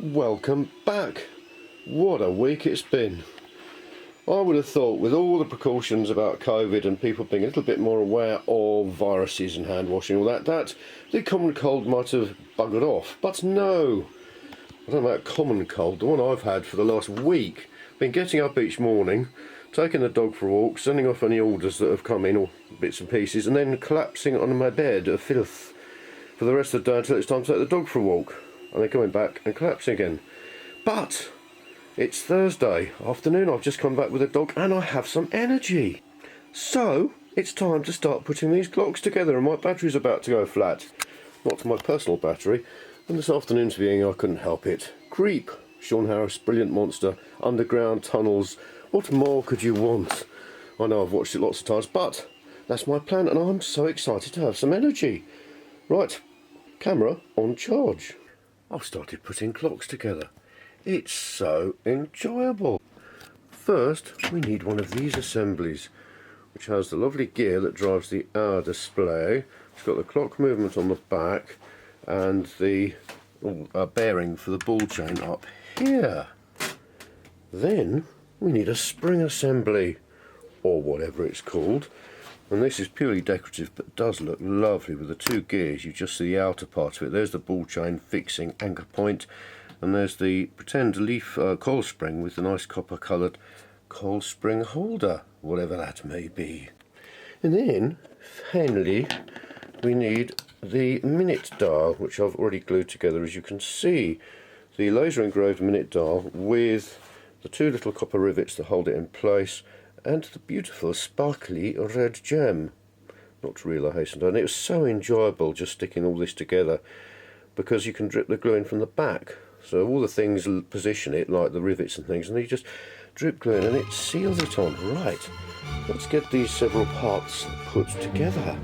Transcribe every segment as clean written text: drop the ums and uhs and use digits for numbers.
Welcome back. What a week it's been. I would have thought with all the precautions about COVID and people being a little bit more aware of viruses and hand washing and all that the common cold might have buggered off. But no, I don't know about common cold, the one I've had for the last week. Been getting up each morning, taking the dog for a walk, sending off any orders that have come in, or bits and pieces, and then collapsing on my bed of filth for the rest of the day until it's time to take the dog for a walk. And then coming back and collapsing again. But it's Thursday afternoon, I've just come back with a dog and I have some energy. So it's time to start putting these clocks together, and my battery's about to go flat. Not my personal battery, and this afternoon's viewing I couldn't help it. Creep, Sean Harris, brilliant monster, underground tunnels, what more could you want? I know I've watched it lots of times, but that's my plan and I'm so excited to have some energy. Right, camera on charge. I've started putting clocks together. It's so enjoyable. First, we need one of these assemblies, which has the lovely gear that drives the hour display. It's got the clock movement on the back and the bearing for the ball chain up here. Then we need a spring assembly, or whatever it's called. And this is purely decorative, but does look lovely with the two gears. You just see the outer part of it. There's the ball chain fixing anchor point, and there's the pretend leaf coil spring with the nice copper coloured coil spring holder, whatever that may be. And then finally we need the minute dial, which I've already glued together, as you can see. The laser engraved minute dial with the two little copper rivets that hold it in place, and the beautiful sparkly red gem. Not real, I hasten to add. It was so enjoyable just sticking all this together, because you can drip the glue in from the back. So all the things position it, like the rivets and things, and you just drip glue in and it seals it on. Right, let's get these several parts put together.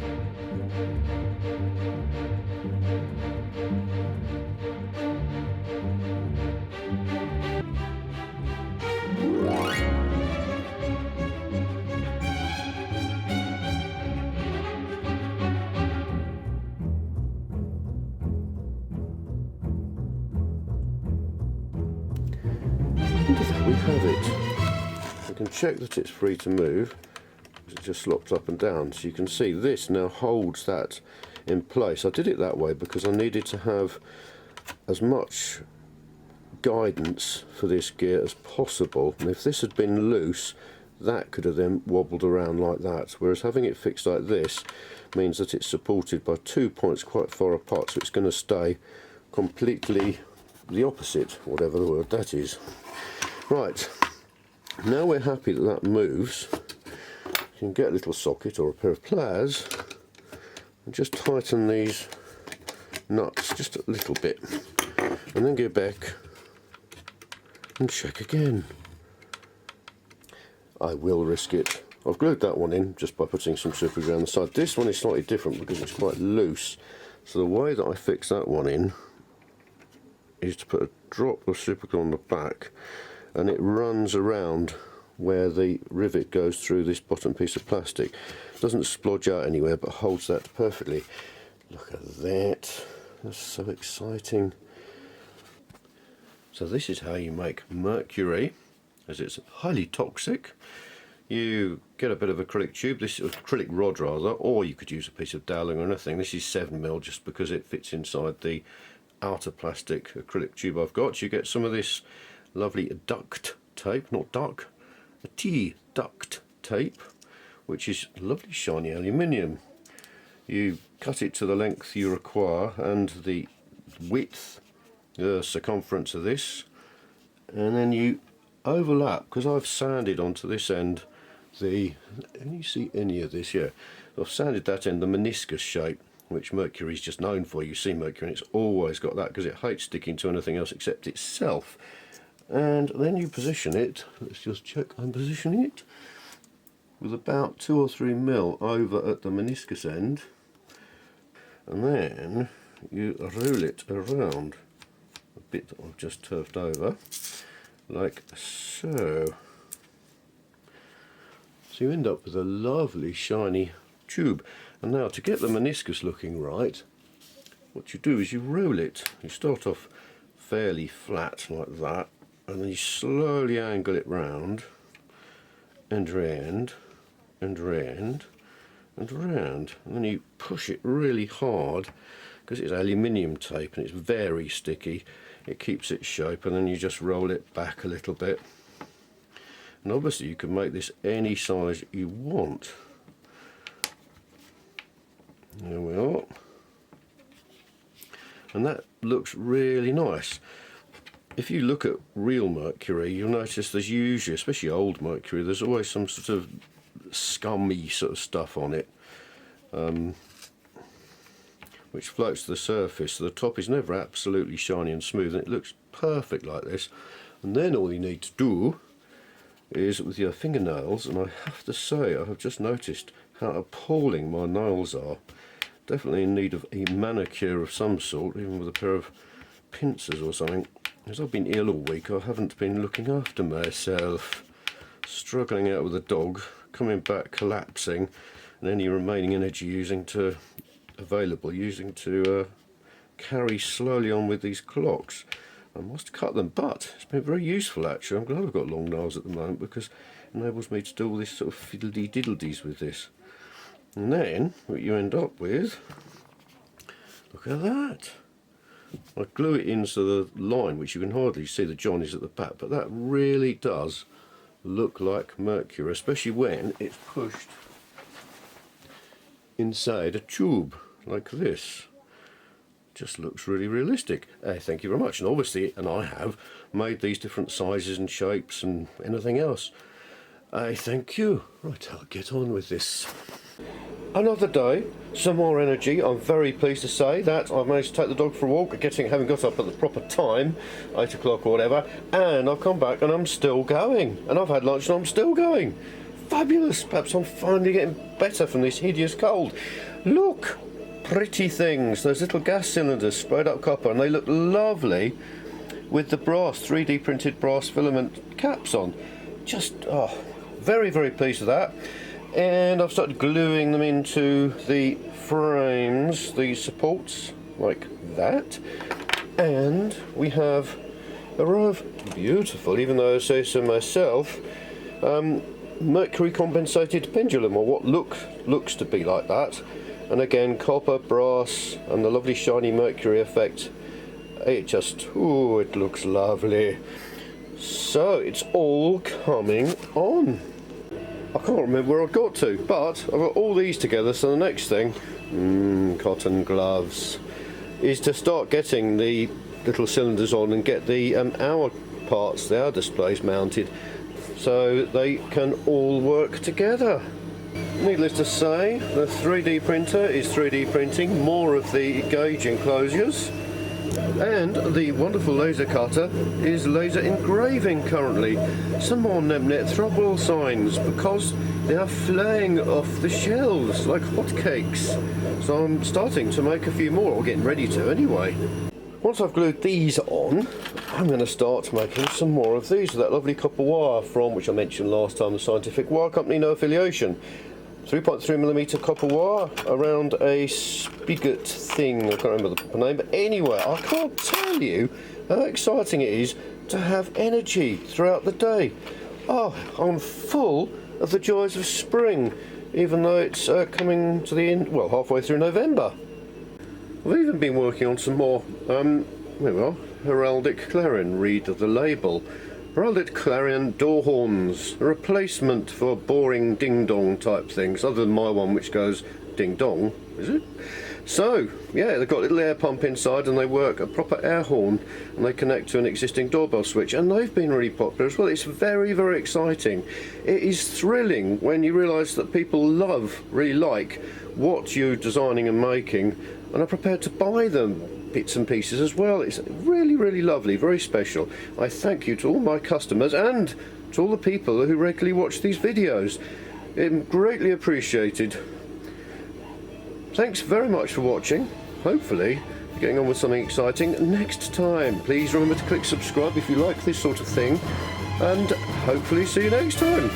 We have it. We can check that it's free to move, because it just slops up and down. So you can see this now holds that in place. I did it that way because I needed to have as much guidance for this gear as possible, and if this had been loose, that could have then wobbled around like that, whereas having it fixed like this means that it's supported by 2 points quite far apart, so it's going to stay completely the opposite, whatever the word that is. Right, now we're happy that that moves, you can get a little socket or a pair of pliers and just tighten these nuts just a little bit, and then go back and check again. I will risk it. I've glued that one in just by putting some super glue on the side. This one is slightly different because it's quite loose, so the way that I fix that one in is to put a drop of super glue on the back, and it runs around where the rivet goes through this bottom piece of plastic. It doesn't splodge out anywhere, but holds that perfectly. Look at that, that's so exciting. So this is how you make mercury, as it's highly toxic. You get a bit of acrylic tube, this is acrylic rod rather, or you could use a piece of dowling or anything. This is 7mm just because it fits inside the outer plastic acrylic tube I've got. You get some of this lovely duct tape, not duck, a T duct tape, which is lovely shiny aluminium. You cut it to the length you require and the width, the circumference of this, and then you overlap, because I've sanded onto this end the, can you see any of this? Yeah, I've sanded that end the meniscus shape, which Mercury is just known for. You see Mercury and it's always got that because it hates sticking to anything else except itself. And then you position it, let's just check I'm positioning it, with about 2 or 3mm over at the meniscus end, and then you roll it around a bit that I've just turfed over, like so. So you end up with a lovely shiny tube. And now to get the meniscus looking right, what you do is you roll it. You start off fairly flat like that, and then you slowly angle it round and round and round and round, and then you push it really hard because it's aluminium tape and it's very sticky. It keeps its shape, and then you just roll it back a little bit. And obviously you can make this any size you want. There we are. And that looks really nice. If you look at real Mercury, you'll notice there's usually, especially old Mercury, there's always some sort of scummy sort of stuff on it, which floats to the surface. So the top is never absolutely shiny and smooth, and it looks perfect like this. And then all you need to do is with your fingernails, and I have to say I have just noticed how appalling my nails are. Definitely in need of a manicure of some sort, even with a pair of pincers or something. As I've been ill all week, I haven't been looking after myself. Struggling out with a dog, coming back collapsing, and any remaining energy using to carry slowly on with these clocks. I must cut them, but it's been very useful actually. I'm glad I've got long nails at the moment, because it enables me to do all this sort of fiddly-diddledies with this. And then what you end up with, look at that. I glue it into the line, which you can hardly see the johnnies at the back, but that really does look like Mercury, especially when it's pushed inside a tube like this. Just looks really realistic. Thank you very much. And obviously, and I have made these different sizes and shapes and anything else. Thank you. Right, I'll get on with this. Another day, some more energy. I'm very pleased to say that I've managed to take the dog for a walk, having got up at the proper time, 8 o'clock or whatever, and I've come back and I'm still going. And I've had lunch and I'm still going. Fabulous. Perhaps I'm finally getting better from this hideous cold. Look, pretty things. Those little gas cylinders sprayed up copper, and they look lovely with the brass, 3D printed brass filament caps on. Just, very, very pleased with that. And I've started gluing them into the frames, the supports, like that. And we have a row of beautiful, even though I say so myself, Mercury compensated pendulum, or what looks to be like that. And again, copper, brass, and the lovely shiny Mercury effect. It just, ooh, it looks lovely. So it's all coming on. I can't remember where I got to, but I've got all these together, so the next thing, cotton gloves, is to start getting the little cylinders on and get the hour parts, the hour displays mounted, so they can all work together. Needless to say, the 3D printer is 3D printing more of the gauge enclosures, and the wonderful laser cutter is laser engraving currently. Some more Nempnett Thrubwells signs, because they are flying off the shelves like hotcakes. So I'm starting to make a few more, or getting ready to anyway. Once I've glued these on, I'm going to start making some more of these with that lovely copper wire from, which I mentioned last time, the Scientific Wire Company, no affiliation. 3.3mm copper wire around a spigot thing, I can't remember the proper name, but anyway, I can't tell you how exciting it is to have energy throughout the day. Oh, I'm full of the joys of spring, even though it's coming to the end, well, halfway through November. I've even been working on some more, there we are, Heraldic Clarion, read the label. Heraldic Clarion Door Horns, a replacement for boring ding-dong type things, other than my one which goes ding-dong, is it? So, yeah, they've got a little air pump inside, and they work a proper air horn, and they connect to an existing doorbell switch, and they've been really popular as well. It's very, very exciting. It is thrilling when you realise that people really like what you're designing and making, and are prepared to buy them bits and pieces as well. It's really, really lovely, very special. I thank you to all my customers and to all the people who regularly watch these videos. It's greatly appreciated. Thanks very much for watching. Hopefully you're getting on with something exciting next time. Please remember to click subscribe if you like this sort of thing, and hopefully see you next time.